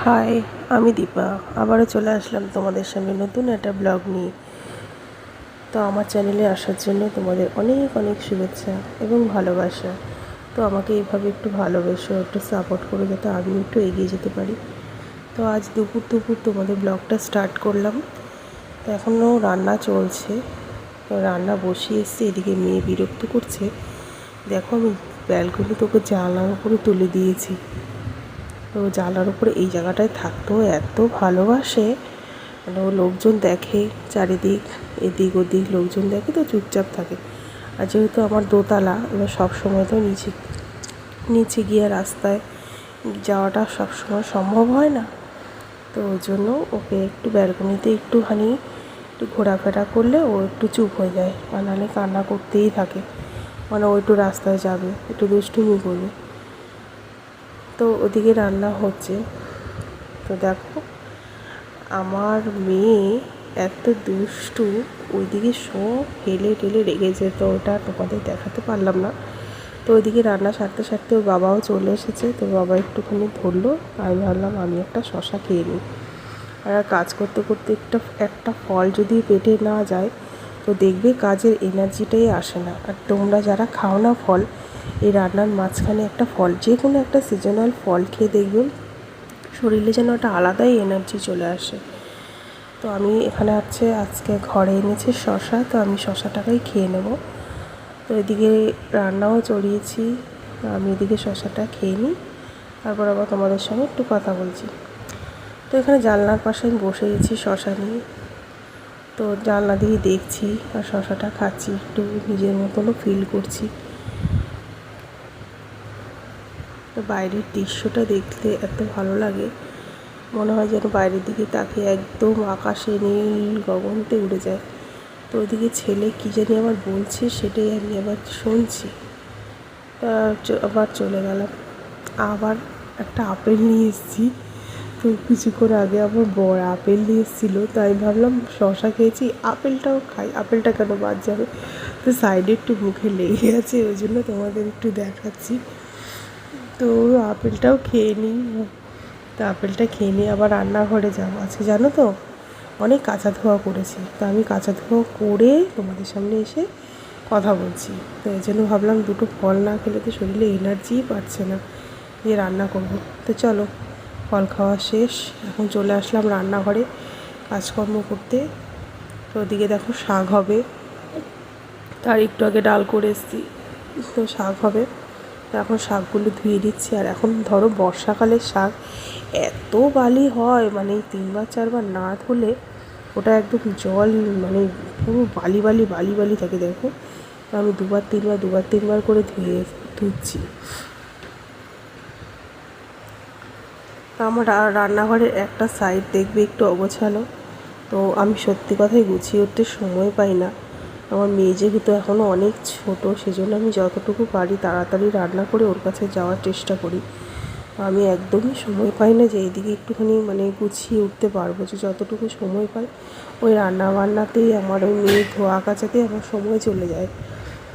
High, আমি দীপা। আবারও চলে আসলাম তোমাদের সামনে নতুন একটা ব্লগ নিয়ে। তো আমার চ্যানেলে আসার জন্য তোমাদের অনেক অনেক শুভেচ্ছা এবং ভালোবাসা। তো আমাকে এইভাবে একটু ভালোবেসো, একটু সাপোর্ট করো, যাতে আমি একটু এগিয়ে যেতে পারি। তো আজ দুপুর তোমাদের ব্লগটা স্টার্ট করলাম। তো এখনও রান্না চলছে। তো রান্না বসিয়ে এসছি, এদিকে মেয়ে বিরক্ত করছে। দেখো, আমি ব্যালকনি তোকে জানলার উপরে তুলে দিয়েছি। তো জানলার উপরে এই জায়গাটায় থাকতেও এত ভালোবাসে, মানে ও লোকজন দেখে চারিদিক, এদিক ওদিক লোকজন দেখে তো চুপচাপ থাকে। আর যেহেতু আমার দোতলা, এবার সবসময় তো নিচে গিয়ে রাস্তায় যাওয়াটা সবসময় সম্ভব হয় না। তো ওই জন্য ওকে একটু ব্যালকনিতে একটু ঘোরাফেরা করলে ও একটু চুপ হয়ে যায়, আর নাহলে কান্না করতেই থাকে। মানে ও একটু রাস্তায় যাবে, একটু দুষ্টুমি করবে। তো ওদিকে রান্না হচ্ছে। তো দেখো, আমার মেয়ে এত দুষ্টু, ওইদিকে সব ফেলে টেলে রেখেছে। তো ওটা তোমাদের দেখাতে পারলাম না। তো ওইদিকে রান্না সারতে সারতে ওর বাবাও চলে এসেছে। তো বাবা একটুখানি ধরলো, আমি ভাবলাম আমি একটা শশা খেয়ে নিই। আর কাজ করতে করতে একটা ফল যদি পেটে না যায়, তো দেখবে কাজের এনার্জিটাই আসে না। আর তোমরা যারা খাও না ফল, এই রান্নার মাঝখানে একটা ফল, যে কোনো একটা সিজনাল ফল খেয়ে দেখবেন শরীরে যেন একটা আলাদাই এনার্জি চলে আসে। তো আমি এখানে আজকে ঘরে এনেছি শশা, তো আমি শশাটাকেই খেয়ে নেব। তো এদিকে রান্নাও চড়িয়েছি, আমি এদিকে শশাটা খেয়ে নিই, তারপর আবার তোমাদের সঙ্গে একটু কথা বলছি। তো এখানে জানলার পাশে আমি বসে গেছি শশা নিয়ে। তো জানলা দিয়ে দেখছি আর শশাটা খাচ্ছি, একটু নিজের মতনও ফিল করছি। তো বাইরের দৃশ্যটা দেখতে এত ভালো লাগে, মনে হয় যেন বাইরের দিকে তাকিয়ে একদম আকাশে নীল গগনতে উড়ে যায়। তো ওইদিকে ছেলে কী জানি আবার বলছে, সেটাই আমি আবার শুনছি। আবার চলে গেলাম। আবার একটা আপেল নিয়ে এসেছি। তো কিছুক্ষণ আগে আমার বর আপেল নিয়ে এসেছিলো, তো আমি ভাবলাম শশা খেয়েছি, আপেলটাও খাই, আপেলটা কেন বাদ যাবে। তো সাইডে একটু মুখে লেগে গেছে, ওই জন্য তোমাদের একটু দেখাচ্ছি। তো আপেলটাও খেয়ে নিই। তো আপেলটা খেয়ে নিয়ে আবার রান্নাঘরে যাবো। আজকে জানো তো, অনেক কাঁচা ধোয়া করেছি। তো আমি কাঁচা ধোয়া করে তোমাদের সামনে এসে কথা বলছি। তো এই জন্য ভাবলাম দুটো ফল না খেলে তো শরীরে এনার্জিই পাচ্ছে না, যে রান্না করব। তো চলো, ফল খাওয়া শেষ, এখন চলে আসলাম রান্নাঘরে কাজকর্ম করতে। তো ওদিকে দেখো শাক হবে, তার একটু আগে ডাল করে এসেছি। তো শাক হবে, তো এখন শাকগুলো ধুয়ে দিচ্ছি। আর এখন ধরো বর্ষাকালের শাক এত বালি হয়, মানে 3-4বার না ধুলে ওটা একদম জল, মানে পুরো বালি বালি বালি বালি থাকে। দেখো, তো আমি দুবার তিনবার করে ধুচ্ছি। আমার রান্নাঘরের একটা সাইড দেখবে একটু অগোছালো। তো আমি সত্যি কথাই গুছিয়ে উঠতে সময় পাই না। আমার মেয়ে যেহেতু এখনও অনেক ছোট, সেজন্য আমি যতটুকু পারি তাড়াতাড়ি রান্না করে ওর কাছে যাওয়ার চেষ্টা করি। আমি একদমই সময় পাই না যে এইদিকে একটুখানি মানে গুছিয়ে উঠতে পারবো। যে যতটুকু সময় পাই ওই রান্নাবান্নাতেই, আমার ওই মেয়ে ধোয়া কাচাতেই আমার সময় চলে যায়।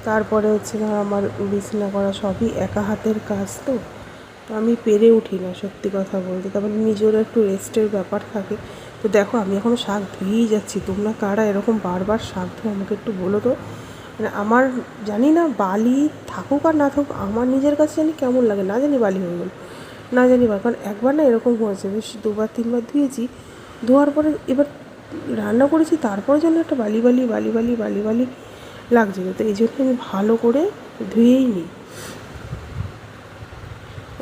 তারপরে হচ্ছে না, আমার বিছানা করা সবই একা হাতের কাজ। তো আমি পেরে উঠি না সত্যি কথা বলতে। তারপরে নিজেরও একটু রেস্টের ব্যাপার থাকে। তো দেখো, আমি এখনও শাক ধুয়েই যাচ্ছি। তোমরা কারা এরকম বারবার শাক ধোয় আমাকে একটু বলো তো। মানে আমার জানি না, বালি থাকুক আর না থাকুক, আমার নিজের কাছে জানি কেমন লাগে, না জানি বালি হয়ে গেল, না জানি বা। কারণ একবার না এরকম হয়েছে, বেশ 2-3বার ধুয়েছি। ধোয়ার পরে এবার রান্না করেছি, তারপরে যেন একটা বালি বালি বালি বালি বালি বালি লাগছিলো। তো এই জন্য আমি ভালো করে ধুয়েই নিই।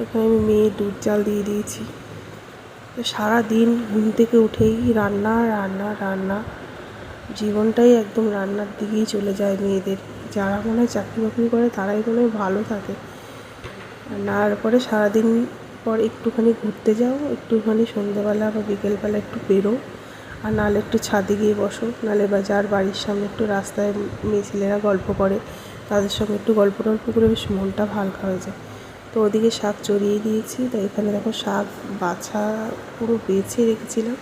এখানে আমি মেয়ের দুধ চাল দিয়ে দিয়েছি। সারাদিন ঘুম থেকে উঠেই রান্না রান্না রান্না, জীবনটাই একদম রান্নার দিকেই চলে যায় মেয়েদের। যারা মনে হয় চাকরি বাকরি করে তারাই মনে হয় ভালো থাকে। রান্নার পরে সারাদিন পর একটুখানি ঘুরতে যাও, একটুখানি সন্ধ্যেবেলা বা বিকেলবেলা একটু বেরো, আর নাহলে একটু ছাদে গিয়ে বসো, নাহলে বা যার বাড়ির সামনে একটু রাস্তায় মেয়ে ছেলেরা গল্প করে, তাদের সঙ্গে একটু গল্প টল্প করে বেশ মনটা হালকা হয়ে যায়। তো ওদিকে শাক চড়িয়ে দিয়েছি। তো এখানে দেখো শাক বাছা পুরো বেছে রেখেছিলাম,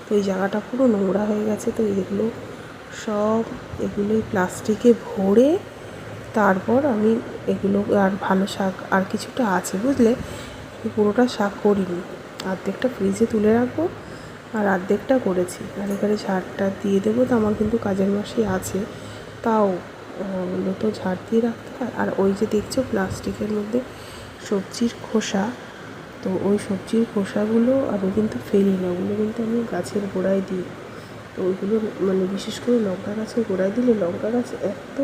তো এই জায়গাটা পুরো নোংরা হয়ে গেছে। তো এগুলোই প্লাস্টিকে ভরে তারপর আমি এগুলো, আর ভালো শাক আর কিছুটা আছে বুঝলে, পুরোটা শাক করিনি। অর্ধেকটা ফ্রিজে তুলে রাখবো আর অর্ধেকটা করেছি। আর এবারে ঝাড়টা দিয়ে দেবো। তো আমার কিন্তু কাজের মাসি আছে, তাও ওগুলো তো ঝাড় দিয়ে রাখতে হয়। আর ওই যে দেখছো প্লাস্টিকের মধ্যে সবজির খোসা, তো ওই সবজির খোসাগুলো আমি কিন্তু ফেলি না, ওগুলো কিন্তু আমি গাছের গোড়ায় দিই। তো ওইগুলো মানে বিশেষ করে লঙ্কা গাছের গোড়ায় দিলে লঙ্কা গাছ এত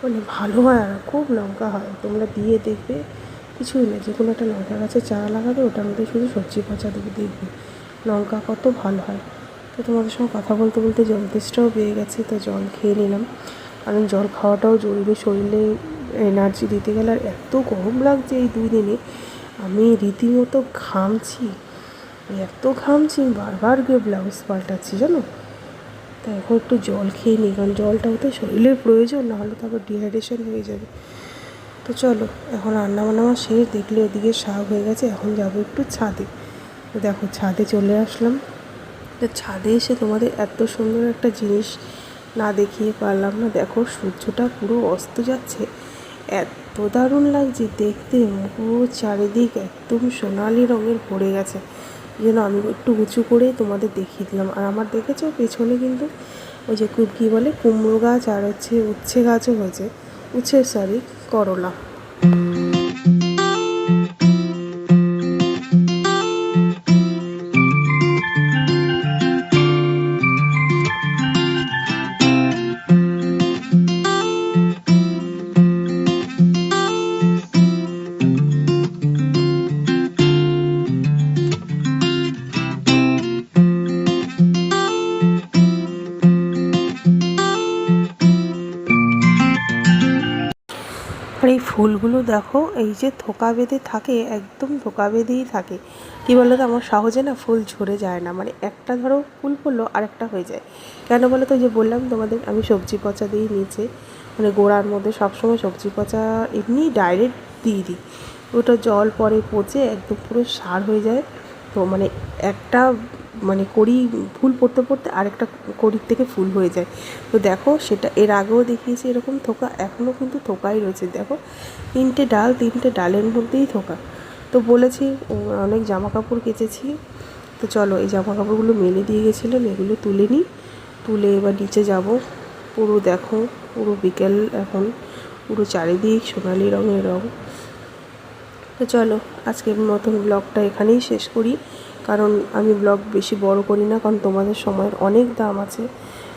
মানে ভালো হয় আর খুব লঙ্কা হয়। তোমরা দিয়ে দেখবে, কিছুই না, যে কোনো একটা লঙ্কা গাছের চারা লাগাবে, ওটার মধ্যে শুধু সবজি পচা দেবে, দেখবে লঙ্কা কত ভালো হয়। তো তোমাদের সঙ্গে কথা বলতে বলতে জল তেষ্টাও পেয়ে গেছে, তো জল খেয়ে নিলাম। কারণ জল খাওয়াটাও জরুরি, শরীরে এনার্জি দিতে গেলে। আর এত গরম লাগছে এই 2 দিনে, আমি রীতিমতো ঘামছি, বারবার গিয়ে ব্লাউজ পাল্টাচ্ছি জানো। তো এখন একটু জল খেয়ে নিই, কারণ জলটাও তো শরীরের প্রয়োজন, নাহলে তো আবার ডিহাইড্রেশন হয়ে যাবে। তো চলো, এখন রান্নাবান্না আমার শেষ, দেখলে ওদিকে শাক হয়ে গেছে, এখন যাবো একটু ছাদে। তো দেখো ছাদে চলে আসলাম। তো ছাদে এসে তোমাদের এত সুন্দর একটা জিনিস না দেখিয়ে পারলাম না। দেখো সূর্যটা পুরো অস্ত যাচ্ছে, এত দারুণ লাগছে দেখতে, পুরো চারিদিক একদম সোনালি রঙের ভরে গেছে। যেন আমি একটু উঁচু করে তোমাদের দেখিয়ে দিলাম। আর আমার দেখেছো পেছনে কিন্তু ওই যে কী বলে কুমড়ো গাছ আর উচ্ছে গাছও হয়েছে, করলা। আর এই ফুলগুলো দেখো, এই যে থোকা বেঁধে থাকে, একদম থোকা বেঁধেই থাকে। কী বলো তো, আমার সহজে না ফুল ঝরে যায় না, মানে একটা ধরো ফুল পড়লো আরেকটা হয়ে যায়। কেন বলো তো, যে বললাম তোমাদের আমি সবজি পচা দিই নিচে, মানে গোড়ার মধ্যে সবসময় সবজি পচা এমনি ডাইরেক্ট দিয়ে দিই। ওটা জল পরে পচে একদম পুরো সার হয়ে যায়। তো মানে একটা মানে কড়ি ফুল পড়তে পড়তে আরেকটা কড়ির থেকে ফুল হয়ে যায়। তো দেখো সেটা এর আগেও দেখিয়েছি এরকম থোকা, এখনও কিন্তু থোকাই রয়েছে। দেখো 3টে ডালের মধ্যেই থোকা। তো বলেছি অনেক জামা কাপড় কেচেছি, তো চলো এই জামা কাপড়গুলো মেলে দিয়ে গেছিলাম, এগুলো তুলে নিই। তুলে এবার নিচে যাব। পুরো দেখো, পুরো বিকেল এখন, পুরো চারিদিক সোনালি রঙের রঙ। তো চলো আজকের মতন ব্লগটা এখানেই শেষ করি, কারণ আমি ব্লগ বেশি বড় করি না, কারণ তোমাদের সময়ের অনেক দাম আছে।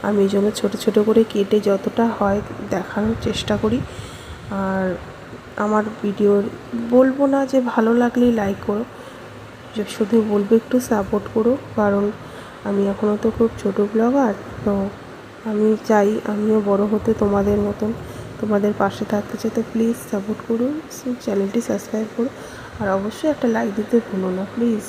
আমি এই জন্য ছোটো ছোটো করে কেটে যতটা হয় দেখানোর চেষ্টা করি। আর আমার ভিডিও বলবো না যে ভালো লাগলেই লাইক করো, শুধু বলবো একটু সাপোর্ট করো, কারণ আমি এখনও তো খুব ছোটো ব্লগার। তো আমি চাই আমিও বড় হতে তোমাদের মতন, তোমাদের পাশে থাকতে চাই। তো প্লিজ সাপোর্ট করুন, চ্যানেলটি সাবস্ক্রাইব করো, আর অবশ্যই একটা লাইক দিতে ভুলো না প্লিজ।